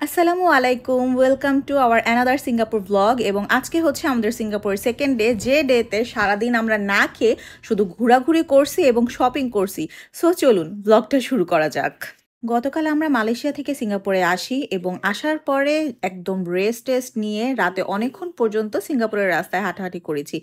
আসসালামু আলাইকুম welcome to our another Singapore blog এবং আজকে হচ্ছে আমাদের সিঙ্গাপুরের সেকেন্ড ডে যে ডেতে সারাদিন আমরা না খেয়ে শুধু ঘোরাঘুরি করছি এবং শপিং করছি। সো চলুন ব্লগটা শুরু করা যাক। গতকাল আমরা মালয়েশিয়া থেকে সিঙ্গাপুরে আসি এবং আসার পরে একদম টেস্ট নিয়ে রাতে অনেকক্ষণ পর্যন্ত সিঙ্গাপুরের রাস্তায় হাঁটাহাঁটি করেছি।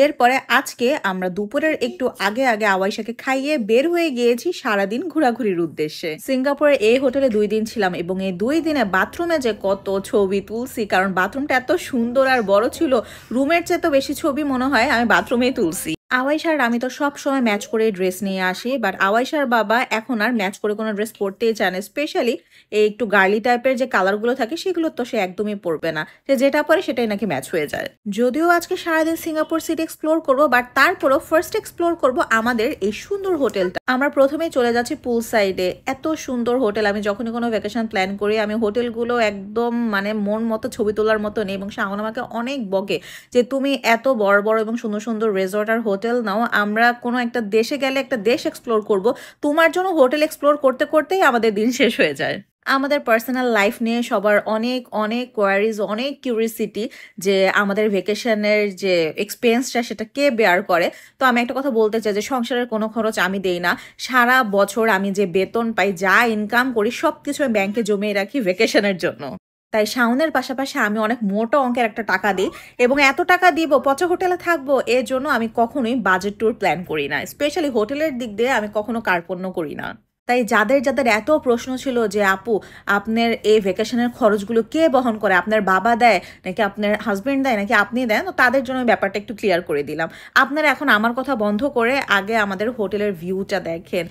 এরপরে আজকে আমরা দুপুরের একটু আগে আগে আওয়াইশাকে খাইয়ে বের হয়ে গিয়েছি সারাদিন ঘোরাঘুরির উদ্দেশ্যে। সিঙ্গাপুরে এই হোটেলে 2 দিন ছিলাম এবং এই 2 দিনে বাথরুমে যে কত ছবি তুলছি, কারণ বাথরুমটা এত সুন্দর আর বড় ছিল, রুমের চেয়ে তো বেশি ছবি মনে হয় আমি বাথরুমেই তুলছি। আওয়াইশার আমি তো সব সময় ম্যাচ করে ড্রেস নিয়ে আসি, বাট আওয়াইশার বাবা এখন আর ম্যাচ করে কোনো ড্রেস পরতেই চায় না। স্পেশালি এই একটু গার্লি টাইপের যে কালারগুলো থাকে সেগুলো তো সে একদমই পরবে না, সে যেটা পরে সেটাই নাকি ম্যাচ হয়ে যায়। যদিও আজকে সারাদিন সিঙ্গাপুর সিটি এক্সপ্লোর করবো, বাট তারপরও ফার্স্ট এক্সপ্লোর করব আমাদের এই সুন্দর হোটেলটা। আমরা প্রথমেই চলে যাচ্ছি পুল সাইডে। এত সুন্দর হোটেল, আমি যখনই কোনো ভ্যাকেশন প্ল্যান করি আমি হোটেলগুলো একদম মানে মন মতো ছবি তোলার মতো নেই, এবং শাওন আমাকে অনেক বকে যে তুমি এত বড় বড় এবং সুন্দর সুন্দর রেজর্ট আর হোটেল নাও, আমরা কোনো একটা দেশে গেলে একটা দেশ এক্সপ্লোর করব, তোমার জন্য হোটেল এক্সপ্লোর করতে করতেই আমাদের দিন শেষ হয়ে যায়। আমাদের পার্সোনাল লাইফ নিয়ে সবার অনেক অনেক কোয়ারিজ, অনেক কিউরিসিটি যে আমাদের ভেকেশনের যে এক্সপেন্সটা সেটা কে বেয়ার করে। তো আমি একটা কথা বলতে চাই যে সংসারের কোনো খরচ আমি দেই না। সারা বছর আমি যে বেতন পাই, যা ইনকাম করি, সব কিছু আমি ব্যাংকে জমিয়ে রাখি ভেকেশনের জন্য। তাই শাওনের পাশাপাশি আমি অনেক মোটা অঙ্কের একটা টাকা দিই, এবং এত টাকা দিব পচা হোটেলে থাকবো এর জন্য আমি কখনোই বাজেট ট্যুর প্ল্যান করি না। স্পেশালি হোটেলের দিক দিয়ে আমি কখনো কার্পণ্য করি না। তাই যাদের যাদের এত প্রশ্ন ছিল যে আপু আপনার এই ভ্যাকেশনের খরচগুলো কে বহন করে, আপনার বাবা দেয় নাকি আপনার হাজবেন্ড দেয় নাকি আপনি দেন, তো তাদের জন্য ব্যাপারটা একটু ক্লিয়ার করে দিলাম। আপনারা এখন আমার কথা বন্ধ করে আগে আমাদের হোটেলের ভিউটা দেখেন।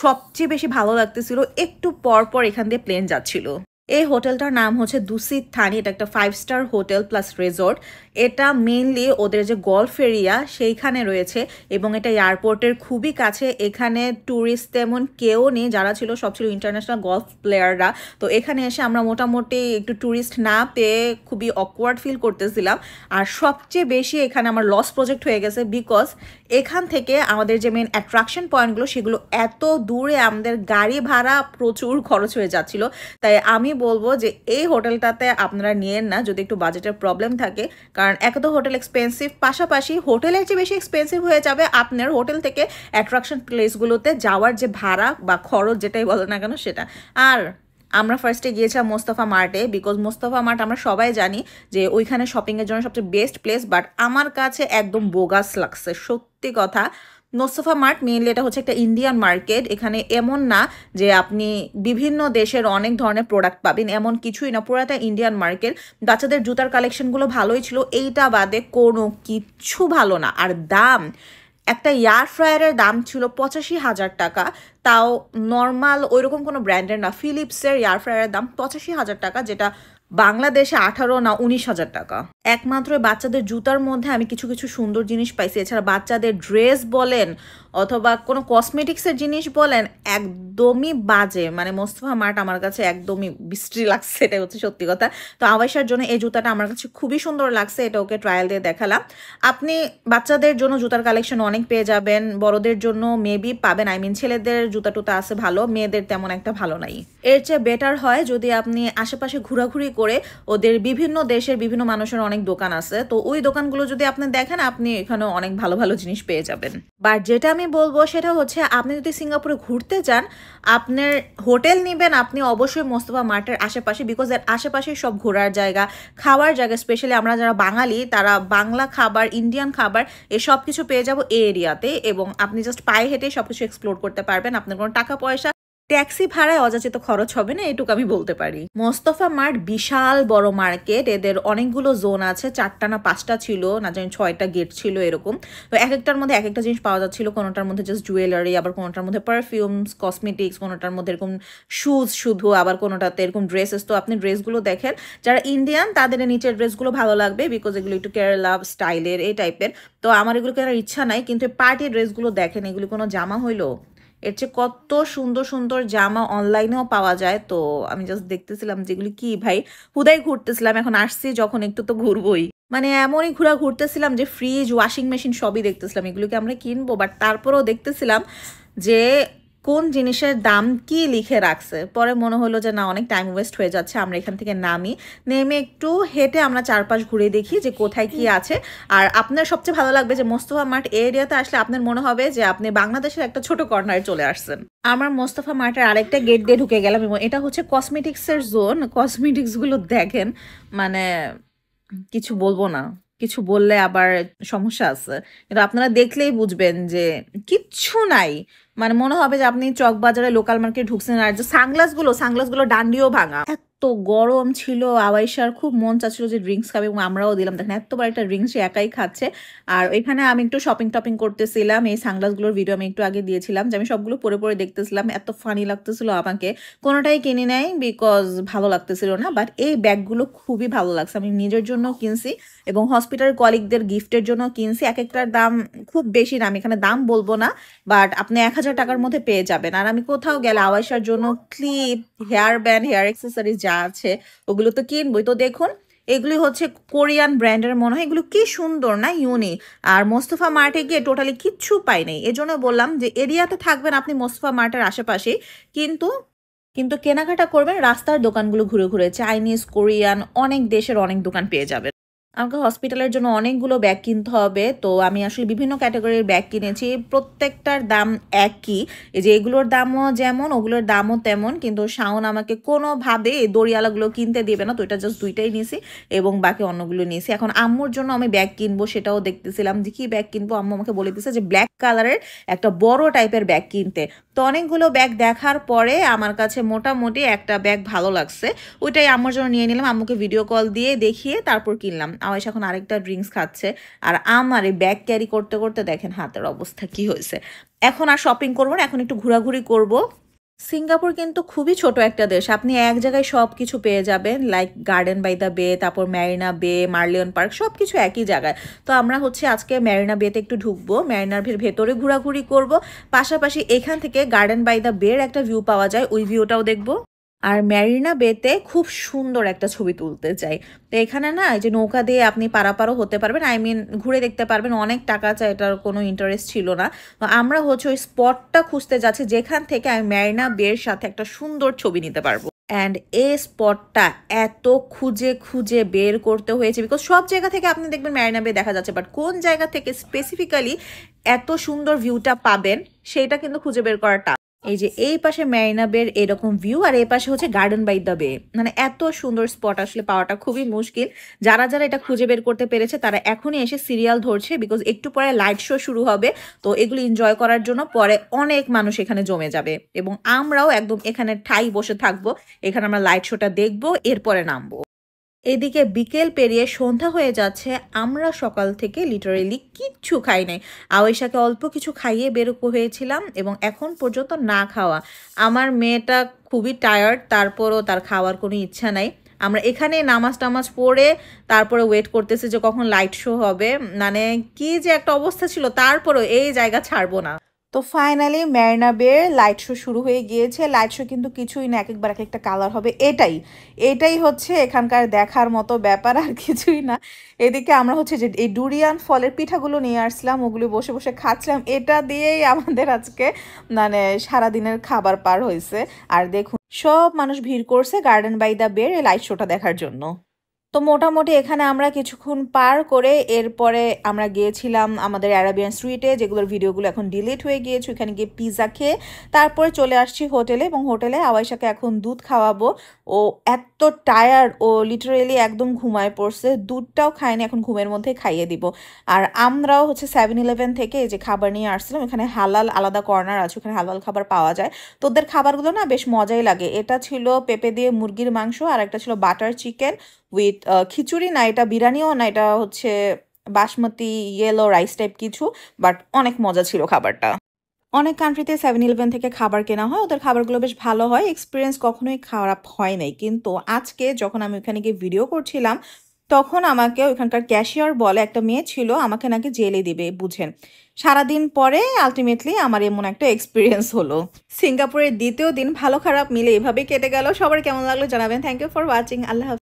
সবচেয়ে বেশি ভালো লাগতেছিল একটু পর পর এখান দিয়ে প্লেন যাচ্ছিল। এই হোটেলটার নাম হচ্ছে দুসিত থানি। এটা একটা 5 স্টার হোটেল প্লাস রিসোর্ট। এটা মেইনলি ওদের যে গলফ এরিয়া সেইখানে রয়েছে, এবং এটা এয়ারপোর্টের খুবই কাছে। এখানে ট্যুরিস্ট তেমন কেউ নেই, যারা ছিল সব ছিল ইন্টারন্যাশনাল গলফ প্লেয়াররা। তো এখানে এসে আমরা মোটামুটি একটু ট্যুরিস্ট না পেয়ে খুবই অকওয়ার্ড ফিল করতেছিলাম। আর সবচেয়ে বেশি এখানে আমার লস প্রজেক্ট হয়ে গেছে, বিকজ এখান থেকে আমাদের যে মেন অ্যাট্রাকশন পয়েন্টগুলো সেগুলো এত দূরে, আমাদের গাড়ি ভাড়া প্রচুর খরচ হয়ে যাচ্ছিল। তাই আমি বলবো যে এই হোটেলটাতে আপনারা নিয়েন না যদি একটু বাজেটের প্রবলেম থাকে, কারণ এক তো হোটেল এক্সপেন্সিভ, পাশাপাশি হোটেলের চেয়ে বেশি এক্সপেন্সিভ হয়ে যাবে আপনার হোটেল থেকে অ্যাট্রাকশন প্লেসগুলোতে যাওয়ার যে ভাড়া বা খরচ যেটাই বলো না কেন সেটা। আর আমরা ফার্স্টে গিয়েছিলাম মোস্তফা মার্টে, বিকজ মোস্তফা মার্ট আমরা সবাই জানি যে ওইখানে শপিংয়ের জন্য সবচেয়ে বেস্ট প্লেস, বাট আমার কাছে একদম বোগাস লাগছে সত্যি কথা। মোস্তফা মার্ট মেইনলি এটা হচ্ছে একটা ইন্ডিয়ান মার্কেট। এখানে এমন না যে আপনি বিভিন্ন দেশের অনেক ধরনের প্রোডাক্ট পাবেন, এমন কিছুই না, পুরোটা ইন্ডিয়ান মার্কেট। বাচ্চাদের জুতার কালেকশনগুলো ভালোই ছিল, এইটা বাদে কোনো কিচ্ছু ভালো না। আর দাম, একটা এয়ার ফ্রায়ারের দাম ছিল 85,000 টাকা, তাও নর্মাল ওইরকম কোনো ব্র্যান্ডের না। ফিলিপসের এয়ার ফ্রায়ারের দাম 85,000 টাকা, যেটা বাংলাদেশে 18 না 19,000 টাকা। একমাত্র বাচ্চাদের জুতার মধ্যে আমি কিছু কিছু সুন্দর জিনিস পাইছি, এছাড়া বাচ্চাদের ড্রেস বলেন অথবা কোনো কসমেটিক্সের জিনিস বলেন একদমই বাজে। মানে মোস্তফা মার্ট আমার কাছে একদমই বিশ্রী লাগছে, এটা হচ্ছে সত্যি কথা। তো আওয়াইশার জন্য এই জুতাটা আমার কাছে খুবই সুন্দর লাগছে, এটা ওকে ট্রায়াল দিয়ে দেখালাম। আপনি বাচ্চাদের জন্য জুতার কালেকশন অনেক পেয়ে যাবেন, বড়দের জন্য মেবি পাবেন। আই মিন ছেলেদের জুতা টুতা আছে ভালো, মেয়েদের তেমন একটা ভালো নাই। এর চেয়ে বেটার হয় যদি আপনি আশেপাশে ঘোরাঘুরি করে, ওদের বিভিন্ন দেশের বিভিন্ন মানুষের অনেক দোকান আছে, তো ওই দোকানগুলো যদি আপনি দেখেন আপনি এখানে অনেক ভালো ভালো জিনিস পেয়ে যাবেন। বাট যেটা আমি বলবো সেটা হচ্ছে আপনি যদি সিঙ্গাপুরে ঘুরতে যান, আপনার হোটেল নেবেন আপনি অবশ্যই মোস্তফা মার্টের আশেপাশে, বিকজ এর আশেপাশে সব ঘোরার জায়গা, খাওয়ার জায়গা। স্পেশালি আমরা যারা বাঙালি তারা বাংলা খাবার, ইন্ডিয়ান খাবার এসব কিছু পেয়ে যাবো এই এরিয়াতে, এবং আপনি জাস্ট পায়ে হেঁটে সব কিছু এক্সপ্লোর করতে পারবেন। আপনার কোনো টাকা পয়সা, ট্যাক্সি ভাড়ায় অযাচিত খরচ হবে না, এটুকু আমি বলতে পারি। মোস্তফা মার্ট বিশাল বড় মার্কেট, এদের অনেকগুলো জোন আছে, 4টা না 5টা ছিল, না জানি 6টা গেট ছিল এরকম। তো এক একটার মধ্যে এক একটা জিনিস পাওয়া যাচ্ছিল, কোনোটার মধ্যে জাস্ট জুয়েলারি, আবার কোনোটার মধ্যে পারফিউমস, কসমেটিক্স, কোনোটার মধ্যে এরকম শুজ শুধু, আবার কোনোটাতে এরকম ড্রেসেস। তো আপনি ড্রেসগুলো দেখেন, যারা ইন্ডিয়ান তাদের নিচের ড্রেসগুলো ভালো লাগবে, বিকজ এগুলো একটু কেরালা স্টাইলের এই টাইপের। তো আমার এগুলো কেনার ইচ্ছা নাই, কিন্তু পার্টি ড্রেসগুলো দেখেন, এগুলো কোনো জামা হইলো, এর চেয়ে কত সুন্দর সুন্দর জামা অনলাইনেও পাওয়া যায়। তো আমি জাস্ট দেখতেছিলাম যেগুলি কি ভাই, হুদাই ঘুরতেছিলাম, এখন আসছি যখন একটু তো ঘুরবই। মানে এমনই ঘুরতেছিলাম যে ফ্রিজ, ওয়াশিং মেশিন সবই দেখতেছিলাম, এগুলোকে আমরা কিনবো, বাট তারপরেও দেখতেছিলাম যে কোন জিনিসের দাম কি লিখে রাখছে। পরে মনে হলো যে না, অনেক টাইম ওয়েস্ট হয়ে যাচ্ছে, আমরা এখান থেকে নেমে একটু হেঁটে আমরা চারপাশ ঘুরে দেখি যে কোথায় কি আছে। আর আপনার সবচেয়ে ভালো লাগবে যে মোস্তফা মার্ট এরিয়াতে আসলে আপনার মনে হবে যে আপনি বাংলাদেশের একটা ছোট কর্নারে চলে আসছেন। আমার মোস্তফা মার্টের আরেকটা গেট দিয়ে ঢুকে গেলাম এবং এটা হচ্ছে কসমেটিক্সের জোন। কসমেটিক্সগুলো দেখেন, মানে কিছু বলবো না, কিছু বললে আবার সমস্যা আছে, কিন্তু আপনারা দেখলেই বুঝবেন যে কিচ্ছু নাই। মানে মনে হবে যে আপনি চকবাজারে লোকাল মার্কেট ঢুকছেন। আর যে সানগ্লাসগুলো ডান্ডিও ভাঙা। এত গরম ছিল, আওয়াইশার খুব মন চাচ্ছিল যে ড্রিঙ্কস খাবে এবং আমরাও দিলাম। দেখেন এতবার একটা ড্রিঙ্কস সে একাই খাচ্ছে। আর এখানে আমি একটু শপিং টপিং করতেছিলাম। এই সানগ্লাসগুলোর ভিডিও আমি একটু আগে দিয়েছিলাম, যে আমি সবগুলো পরে পরে দেখতেছিলাম, এত ফানি লাগতেছিল আমাকে। কোনোটাই কিনি নাই বিকজ ভালো লাগতেছিল না, বাট এই ব্যাগগুলো খুবই ভালো লাগছে। আমি নিজের জন্য কিনছি এবং হসপিটাল কলিগদের গিফটের জন্য কিনছি। এক একটার দাম খুব বেশি না, আমি এখানে দাম বলবো না, বাট আপনি 1000 টাকার মধ্যে পেয়ে যাবেন। আর আমি কোথাও গেলে আওয়াইশার জন্য clip, hair band, hair accessories যা আছে ওগুলো তো কিনবই। তো দেখুন, এগুলি হচ্ছে কোরিয়ান ব্র্যান্ডের মনে হয়। এগুলো কি সুন্দর না, ইউনিক। আর মোস্তফা মার্টে গিয়ে টোটালি কিচ্ছু পাই নাই। এজন্য বললাম যে এরিয়াতে থাকবেন আপনি মোস্তফা মার্টের আশেপাশে, কিন্তু কিন্তু কেনাকাটা করবেন রাস্তার দোকানগুলো ঘুরে ঘুরে। চাইনিজ, কোরিয়ান, অনেক দেশের অনেক দোকান পেয়ে যাবেন। আমাকে হসপিটালের জন্য অনেকগুলো ব্যাগ কিনতে হবে, তো আমি আসলে বিভিন্ন ক্যাটাগরির ব্যাগ কিনেছি। প্রত্যেকটার দাম একই, এই যে এগুলোর দামও যেমন ওগুলোর দামও তেমন, কিন্তু শাওন আমাকে কোনোভাবে এই দড়িয়ালাগুলো কিনতে দেবে না, তো এটা জাস্ট দুইটাই নিয়েছি এবং বাকি অন্যগুলো নিয়েছি। এখন আম্মুর জন্য আমি ব্যাগ কিনবো, সেটাও দেখতেছিলাম যে কি ব্যাগ কিনবো। আম্মু আমাকে বলে দিচ্ছে যে ব্ল্যাক কালারের একটা বড় টাইপের ব্যাগ কিনতে। তো অনেকগুলো ব্যাগ দেখার পরে আমার কাছে মোটামুটি একটা ব্যাগ ভালো লাগছে, ওইটাই আম্মুর জন্য নিয়ে নিলাম। আম্মুকে ভিডিও কল দিয়ে দেখিয়ে তারপর কিনলাম। আওয়াইশ এখন আরেকটা ড্রিঙ্কস খাচ্ছে, আর আমার এই ব্যাগ ক্যারি করতে করতে দেখেন হাতের অবস্থা কি হয়েছে। এখন আর শপিং করবো না, এখন একটু ঘোরাঘুরি করব। সিঙ্গাপুর কিন্তু খুবই ছোট একটা দেশ, আপনি এক জায়গায় সব কিছু পেয়ে যাবেন, লাইক গার্ডেন বাই দ্য বে, তারপর ম্যারিনা বে, মার্লিয়ন পার্ক, সব কিছু একই জায়গায়। তো আমরা হচ্ছে আজকে ম্যারিনা বেতে একটু ঢুকবো, ম্যারিনার ভেতরে ঘোরাঘুরি করব, পাশাপাশি এখান থেকে গার্ডেন বাই দ্য বের একটা ভিউ পাওয়া যায়, ওই ভিউটাও দেখবো। আর ম্যারিনা বেতে খুব সুন্দর একটা ছবি তুলতে চাই। তো এখানে না, এই যে নৌকা দিয়ে আপনি পারাপারও হতে পারবেন, আই মিন ঘুরে দেখতে পারবেন। অনেক টাকা চাই, এটার কোনো ইন্টারেস্ট ছিল না। তো আমরা হচ্ছে ওই স্পটটা খুঁজতে যাচ্ছি যেখান থেকে আমি ম্যারিনা বের সাথে একটা সুন্দর ছবি নিতে পারবো। অ্যান্ড এই স্পটটা এত খুঁজে খুঁজে বের করতে হয়েছে, বিকজ সব জায়গা থেকে আপনি দেখবেন ম্যারিনা বে দেখা যাচ্ছে, বাট কোন জায়গা থেকে স্পেসিফিক্যালি এত সুন্দর ভিউটা পাবেন সেটা কিন্তু খুঁজে বের করাটা। এই যে এই পাশে ম্যারিনা বের এরকম ভিউ, আর এই পাশে হচ্ছে গার্ডেন বাই দ্য বে। মানে এত সুন্দর স্পট আসলে পাওয়াটা খুবই মুশকিল। যারা যারা এটা খুঁজে বের করতে পেরেছে তারা এখনই এসে সিরিয়াল ধরছে, বিকজ একটু পরে লাইট শো শুরু হবে। তো এগুলো এনজয় করার জন্য পরে অনেক মানুষ এখানে জমে যাবে এবং আমরাও একদম এখানে ঠাই বসে থাকবো। এখানে আমরা লাইট শোটা দেখবো, এরপরে নামবো। এদিকে বিকেল পেরিয়ে সন্ধ্যা হয়ে যাচ্ছে, আমরা সকাল থেকে লিটারেলি কিচ্ছু খাই নাই। আওয়েশাকে অল্প কিছু খাইয়ে বের হয়েছিলাম এবং এখন পর্যন্ত না খাওয়া। আমার মেয়েটা খুবই টায়ার্ড, তারপরও তার খাওয়ার কোনো ইচ্ছা নাই। আমরা এখানে নামাজ টামাজ পড়ে তারপরে ওয়েট করতেছি যে কখন লাইট শো হবে। মানে কি যে একটা অবস্থা ছিল, তারপরও এই জায়গা ছাড়বো না। তো ফাইনালি ম্যারিনা বের লাইট শো শুরু হয়ে গিয়েছে। লাইট শো কিন্তু কিছুই না, এক একবার এক একটা কালার হবে, এটাই হচ্ছে এখানকার দেখার মতো ব্যাপার, আর কিছুই না। এদিকে আমরা হচ্ছে যে এই ডুরিয়ান ফলের পিঠাগুলো নিয়ে আসলাম, ওগুলো বসে বসে খাচ্ছিলাম। এটা দিয়েই আমাদের আজকে মানে সারাদিনের খাবার পার হয়েছে। আর দেখুন সব মানুষ ভিড় করছে গার্ডেন বাই দ্য বের এই লাইট শোটা দেখার জন্য। তো মোটামুটি এখানে আমরা কিছুক্ষণ পার করে এরপরে আমরা গিয়েছিলাম আমাদের অ্যারাবিয়ান স্ট্রিটে, যেগুলোর ভিডিওগুলো এখন ডিলিট হয়ে গিয়েছে। ওখানে গিয়ে পিৎজা খেয়ে তারপরে চলে আসছি হোটেলে, এবং হোটেলে আওয়াইশাকে এখন দুধ খাওয়াবো। ও এত টায়ার্ড, ও লিটারেলি একদম ঘুমায় পড়ছে, দুধটাও খায়নি, এখন ঘুমের মধ্যে খাইয়ে দিব। আর আমরাও হচ্ছে 7-Eleven থেকে এই যে খাবার নিয়ে আসছিলাম, এখানে হালাল আলাদা কর্নার আছে, ওখানে হালাল খাবার পাওয়া যায়। তো ওদের খাবারগুলো না বেশ মজাই লাগে। এটা ছিল পেঁপে দিয়ে মুরগির মাংস, আর একটা ছিল বাটার চিকেন উইথ খিচুড়ি, না এটা বিরিয়ানিও না, এটা হচ্ছে বাসমতি ইয়েলো রাইস টাইপ কিছু, বাট অনেক মজা ছিল খাবারটা। অনেক কান্ট্রিতে 7-Eleven থেকে খাবার কেনা হয়, ওদের খাবারগুলো বেশ ভালো হয়, এক্সপিরিয়েন্স কখনোই খারাপ হয় নাই। কিন্তু আজকে যখন আমি ওখানে গিয়ে ভিডিও করছিলাম তখন আমাকে ওইখানকার ক্যাশিয়ার বলে, একটা মেয়ে ছিল, আমাকে নাকি জেলে দিবে, বুঝেন। সারাদিন পরে আলটিমেটলি আমার এমন একটা এক্সপিরিয়েন্স হলো। সিঙ্গাপুরের দ্বিতীয় দিন ভালো খারাপ মিলে এভাবে কেটে গেল। সবার কেমন লাগলো জানাবেন। Thank you for watching. আল্লাহ হাফেজ।